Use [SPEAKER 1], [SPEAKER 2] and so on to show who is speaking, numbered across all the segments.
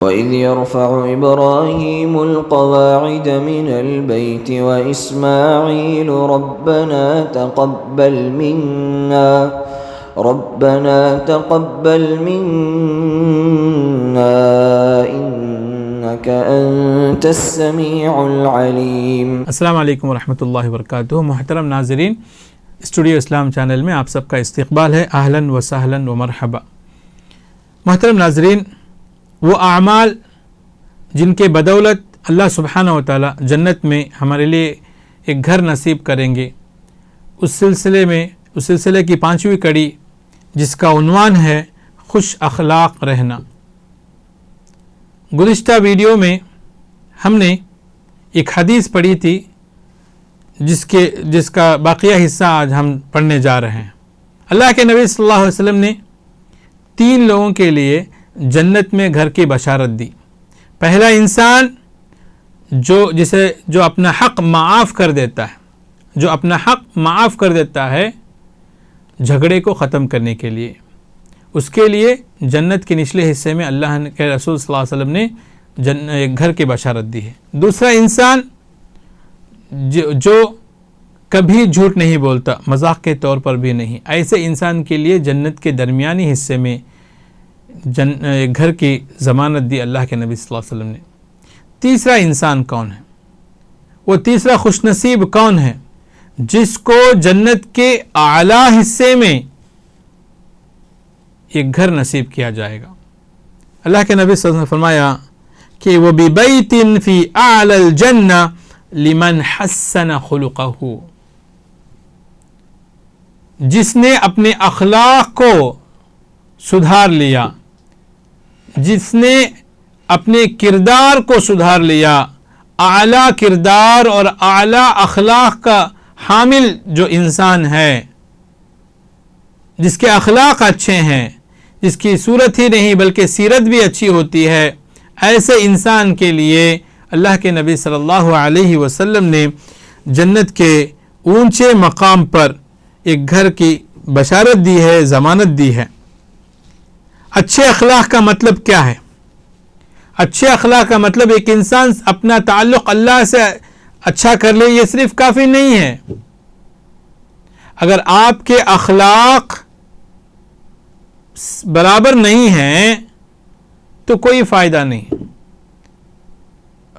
[SPEAKER 1] وَإِذْ يَرْفَعُ إِبْرَاهِيمُ الْقَوَاعِدَ مِنَ الْبَيْتِ وَإِسْمَاعِيلُ رَبَّنَا تَقَبَّلْ مِنَّا إِنَّكَ أَنْتَ السَّمِيعُ الْعَلِيمُ۔
[SPEAKER 2] السلام علیکم ورحمۃ اللہ وبرکاتہ۔ محترم ناظرین، اسٹوڈیو اسلام چینل میں آپ سب کا استقبال ہے۔ اہلاً و سہلاً و مرحبا۔ محترم ناظرین، وہ اعمال جن کے بدولت اللہ سبحانہ و تعالی جنت میں ہمارے لیے ایک گھر نصیب کریں گے، اس سلسلے کی 5ویں کڑی جس کا عنوان ہے خوش اخلاق رہنا۔ گزشتہ ویڈیو میں ہم نے ایک حدیث پڑھی تھی جس کا باقیہ حصہ آج ہم پڑھنے جا رہے ہیں۔ اللہ کے نبی صلی اللہ علیہ وسلم نے 3 لوگوں کے لیے جنت میں گھر کی بشارت دی۔ پہلا انسان جو اپنا حق معاف کر دیتا ہے جھگڑے کو ختم کرنے کے لیے، اس کے لیے جنت کے نچلے حصے میں اللہ کے رسول صلی اللہ علیہ وسلم نے گھر کی بشارت دی ہے۔ دوسرا انسان جو کبھی جھوٹ نہیں بولتا، مذاق کے طور پر بھی نہیں، ایسے انسان کے لیے جنت کے درمیانی حصے میں گھر کی ضمانت دی اللہ کے نبی صلی اللہ علیہ وسلم نے۔ تیسرا انسان کون ہے؟ وہ تیسرا خوش نصیب کون ہے جس کو جنت کے اعلیٰ حصے میں ایک گھر نصیب کیا جائے گا؟ اللہ کے نبی صلی اللہ علیہ وسلم نے فرمایا کہ وہ بِبَيْتٍ فِي أَعْلَى الْجَنَّةِ لِمَنْ حَسَّنَ خُلُقَهُ، جس نے اپنے اخلاق کو سدھار لیا، جس نے اپنے کردار کو سدھار لیا، اعلیٰ کردار اور اعلیٰ اخلاق کا حامل جو انسان ہے، جس کے اخلاق اچھے ہیں، جس کی صورت ہی نہیں بلکہ سیرت بھی اچھی ہوتی ہے، ایسے انسان کے لیے اللہ کے نبی صلی اللہ علیہ وسلم نے جنت کے اونچے مقام پر ایک گھر کی بشارت دی ہے، ضمانت دی ہے۔ اچھے اخلاق کا مطلب کیا ہے؟ اچھے اخلاق کا مطلب ایک انسان اپنا تعلق اللہ سے اچھا کر لے، یہ صرف کافی نہیں ہے۔ اگر آپ کے اخلاق برابر نہیں ہیں تو کوئی فائدہ نہیں۔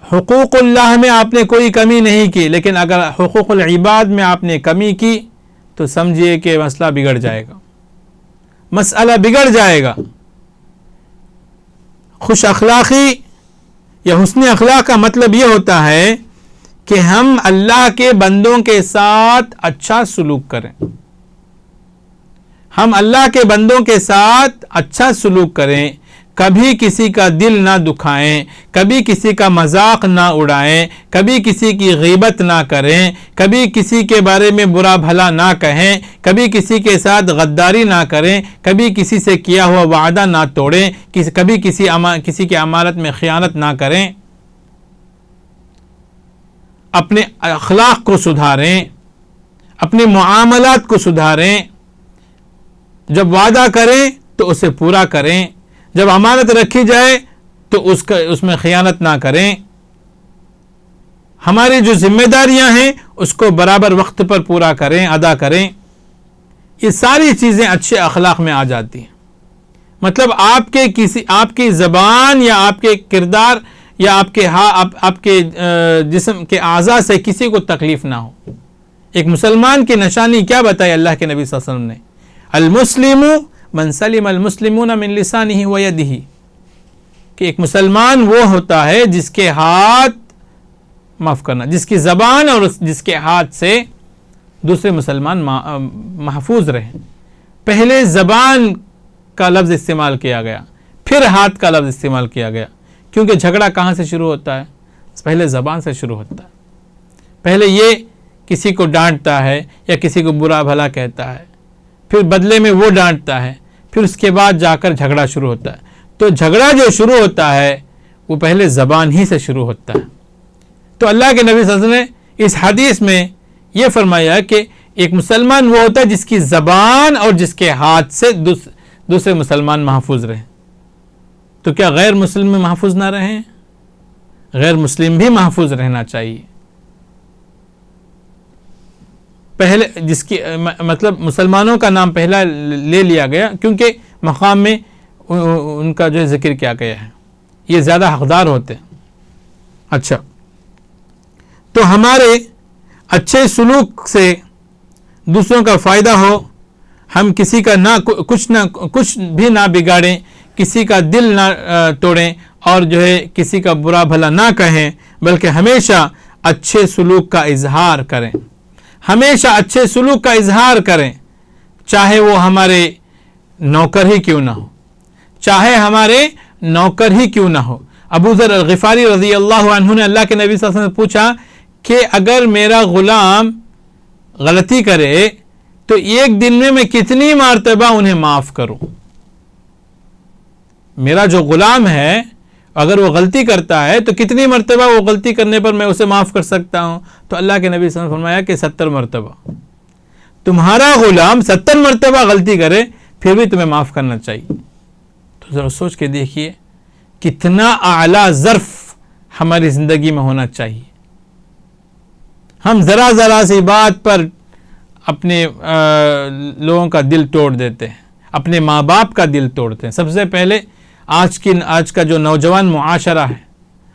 [SPEAKER 2] حقوق اللہ میں آپ نے کوئی کمی نہیں کی، لیکن اگر حقوق العباد میں آپ نے کمی کی تو سمجھیے کہ مسئلہ بگڑ جائے گا۔ خوش اخلاقی یا حسن اخلاق کا مطلب یہ ہوتا ہے کہ ہم اللہ کے بندوں کے ساتھ اچھا سلوک کریں، کبھی کسی کا دل نہ دکھائیں، کبھی کسی کا مذاق نہ اڑائیں، کبھی کسی کی غیبت نہ کریں، کبھی کسی کے بارے میں برا بھلا نہ کہیں، کبھی کسی کے ساتھ غداری نہ کریں، کبھی کسی سے کیا ہوا وعدہ نہ توڑیں، کبھی کسی کی امانت میں خیانت نہ کریں۔ اپنے اخلاق کو سدھاریں، اپنے معاملات کو سدھاریں، جب وعدہ کریں تو اسے پورا کریں، جب امانت رکھی جائے تو اس میں خیانت نہ کریں، ہماری جو ذمہ داریاں ہیں اس کو برابر وقت پر پورا کریں، ادا کریں۔ یہ ساری چیزیں اچھے اخلاق میں آ جاتی ہیں۔ مطلب آپ کی زبان یا آپ کے کردار یا آپ کے جسم کے اعضاء سے کسی کو تکلیف نہ ہو۔ ایک مسلمان کی نشانی کیا بتائی اللہ کے نبی صلی اللہ علیہ وسلم نے؟ المسلم من سلم المسلمون من لسانہ و یدہ، کہ ایک مسلمان وہ ہوتا ہے جس کی زبان اور جس کے ہاتھ سے دوسرے مسلمان محفوظ رہیں۔ پہلے زبان کا لفظ استعمال کیا گیا، پھر ہاتھ کا لفظ استعمال کیا گیا، کیونکہ جھگڑا کہاں سے شروع ہوتا ہے؟ پہلے زبان سے شروع ہوتا ہے۔ پہلے یہ کسی کو ڈانٹتا ہے یا کسی کو برا بھلا کہتا ہے، پھر بدلے میں وہ ڈانٹتا ہے، پھر اس کے بعد جا کر جھگڑا شروع ہوتا ہے۔ تو جھگڑا جو شروع ہوتا ہے وہ پہلے زبان ہی سے شروع ہوتا ہے۔ تو اللہ کے نبی صلی اللہ علیہ وسلم نے اس حدیث میں یہ فرمایا کہ ایک مسلمان وہ ہوتا ہے جس کی زبان اور جس کے ہاتھ سے دوسرے مسلمان محفوظ رہیں۔ تو کیا غیر مسلم میں محفوظ نہ رہیں؟ غیر مسلم بھی محفوظ رہنا چاہیے. پہلے جس کی مطلب مسلمانوں کا نام پہلا لے لیا گیا کیونکہ مقام میں ان کا جو ہے ذکر کیا گیا ہے، یہ زیادہ حقدار ہوتے ہیں. اچھا، تو ہمارے اچھے سلوک سے دوسروں کا فائدہ ہو، ہم کسی کا کچھ بھی نہ بگاڑیں، کسی کا دل نہ توڑیں اور جو ہے کسی کا برا بھلا نہ کہیں، بلکہ ہمیشہ اچھے سلوک کا اظہار کریں. ہمیشہ اچھے سلوک کا اظہار کریں، چاہے وہ ہمارے نوکر ہی کیوں نہ ہو، چاہے ہمارے نوکر ہی کیوں نہ ہو. ابو ذر الغفاری رضی اللہ عنہ نے اللہ کے نبی صلی اللہ علیہ وسلم سے پوچھا کہ اگر میرا غلام غلطی کرے تو ایک دن میں کتنی مرتبہ انہیں معاف کروں؟ میرا جو غلام ہے اگر وہ غلطی کرتا ہے تو کتنی مرتبہ وہ غلطی کرنے پر میں اسے معاف کر سکتا ہوں؟ تو اللہ کے نبی صلی اللہ علیہ وسلم نے فرمایا کہ 70 مرتبہ. تمہارا غلام 70 مرتبہ غلطی کرے پھر بھی تمہیں معاف کرنا چاہیے. تو ذرا سوچ کے دیکھیے کتنا اعلیٰ ظرف ہماری زندگی میں ہونا چاہیے. ہم ذرا سی بات پر اپنے لوگوں کا دل توڑ دیتے ہیں، اپنے ماں باپ کا دل توڑتے ہیں. سب سے پہلے آج کا جو نوجوان معاشرہ ہے،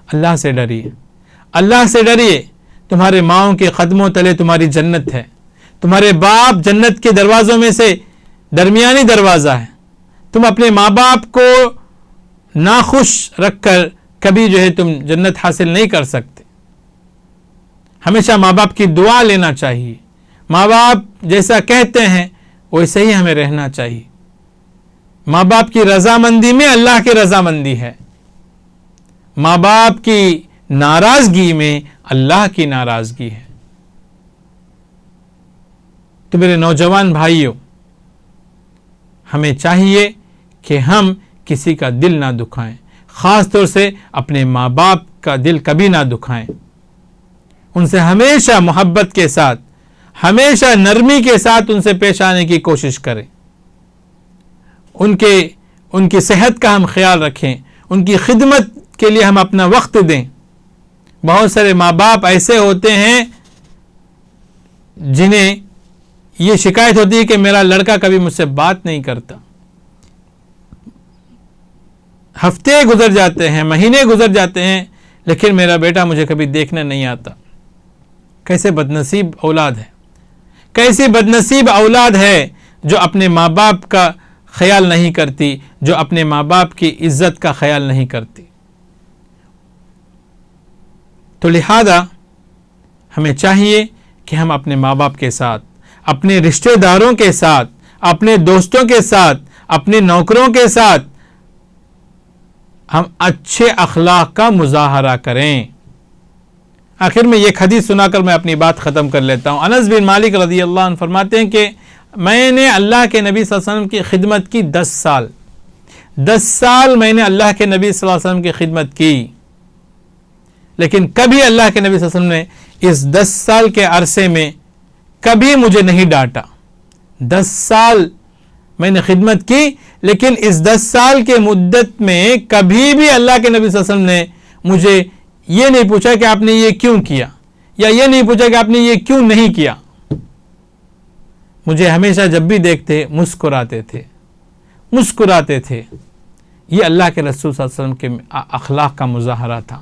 [SPEAKER 2] اللہ سے ڈریے، اللہ سے ڈریے. تمہارے ماؤں کے قدموں تلے تمہاری جنت ہے. تمہارے باپ جنت کے دروازوں میں سے درمیانی دروازہ ہے. تم اپنے ماں باپ کو ناخوش رکھ کر کبھی جو ہے تم جنت حاصل نہیں کر سکتے. ہمیشہ ماں باپ کی دعا لینا چاہیے. ماں باپ جیسا کہتے ہیں ویسے ہی ہمیں رہنا چاہیے. ماں باپ کی رضامندی میں اللہ کی رضامندی ہے، ماں باپ کی ناراضگی میں اللہ کی ناراضگی ہے. تو میرے نوجوان بھائیوں، ہمیں چاہیے کہ ہم کسی کا دل نہ دکھائیں، خاص طور سے اپنے ماں باپ کا دل کبھی نہ دکھائیں. ان سے ہمیشہ محبت کے ساتھ، ہمیشہ نرمی کے ساتھ ان سے پیش آنے کی کوشش کریں. ان کی صحت کا ہم خیال رکھیں، ان کی خدمت کے لیے ہم اپنا وقت دیں. بہت سارے ماں باپ ایسے ہوتے ہیں جنہیں یہ شکایت ہوتی ہے کہ میرا لڑکا کبھی مجھ سے بات نہیں کرتا. ہفتے گزر جاتے ہیں، مہینے گزر جاتے ہیں، لیکن میرا بیٹا مجھے کبھی دیکھنے نہیں آتا. کیسے بدنصیب اولاد ہے، کیسی بدنصیب اولاد ہے جو اپنے ماں باپ کا خیال نہیں کرتی، جو اپنے ماں باپ کی عزت کا خیال نہیں کرتی. تو لہذا ہمیں چاہیے کہ ہم اپنے ماں باپ کے ساتھ، اپنے رشتہ داروں کے ساتھ، اپنے دوستوں کے ساتھ، اپنے نوکروں کے ساتھ ہم اچھے اخلاق کا مظاہرہ کریں. آخر میں یہ حدیث سنا کر میں اپنی بات ختم کر لیتا ہوں. انس بن مالک رضی اللہ عنہ فرماتے ہیں کہ میں نے اللہ کے نبی صلی اللہ علیہ وسلم کی خدمت کی 10 سال میں نے اللہ کے نبی صلی اللہ علیہ وسلم کی خدمت کی، لیکن کبھی اللہ کے نبی صلی اللہ علیہ وسلم نے اس 10 سال کے عرصے میں کبھی مجھے نہیں ڈانٹا. 10 سال میں نے خدمت کی، لیکن اس 10 سال کے مدت میں کبھی بھی اللہ کے نبی صلی اللہ علیہ وسلم نے مجھے یہ نہیں پوچھا کہ آپ نے یہ کیوں کیا، یا یہ نہیں پوچھا کہ آپ نے یہ کیوں نہیں کیا. مجھے ہمیشہ جب بھی دیکھتے مسکراتے تھے. یہ اللہ کے رسول صلی اللہ علیہ وسلم کے اخلاق کا مظاہرہ تھا.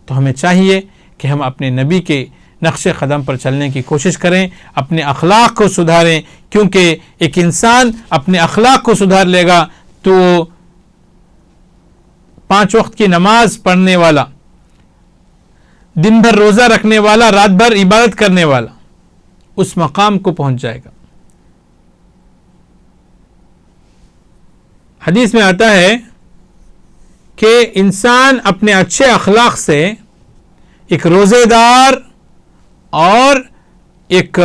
[SPEAKER 2] تو ہمیں چاہیے کہ ہم اپنے نبی کے نقش قدم پر چلنے کی کوشش کریں، اپنے اخلاق کو سدھاریں، کیونکہ ایک انسان اپنے اخلاق کو سدھار لے گا تو 5 وقت کی نماز پڑھنے والا، دن بھر روزہ رکھنے والا، رات بھر عبادت کرنے والا اس مقام کو پہنچ جائے گا. حدیث میں آتا ہے کہ انسان اپنے اچھے اخلاق سے ایک روزے دار اور ایک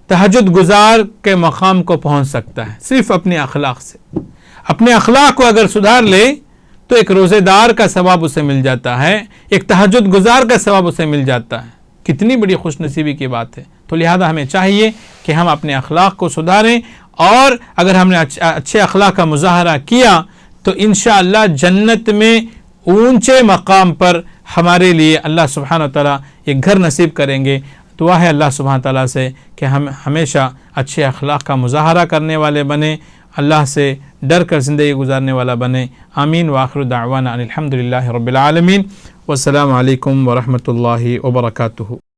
[SPEAKER 2] تہجد گزار کے مقام کو پہنچ سکتا ہے، صرف اپنے اخلاق سے. اپنے اخلاق کو اگر سدھار لے تو ایک روزے دار کا ثواب اسے مل جاتا ہے، ایک تہجد گزار کا ثواب اسے مل جاتا ہے. کتنی بڑی خوش نصیبی کی بات ہے. تو لہذا ہمیں چاہیے کہ ہم اپنے اخلاق کو سدھاریں، اور اگر ہم نے اچھے اخلاق کا مظاہرہ کیا تو انشاءاللہ جنت میں اونچے مقام پر ہمارے لیے اللہ سبحانہ وتعالیٰ ایک گھر نصیب کریں گے۔ دعا ہے اللہ سبحانہ تعالیٰ سے کہ ہم ہمیشہ اچھے اخلاق کا مظاہرہ کرنے والے بنیں، اللہ سے ڈر کر زندگی گزارنے والا بنیں۔ آمین۔ وآخر دعوانا الحمدللہ رب العالمین، والسلام علیکم ورحمۃ اللہ وبرکاتہ۔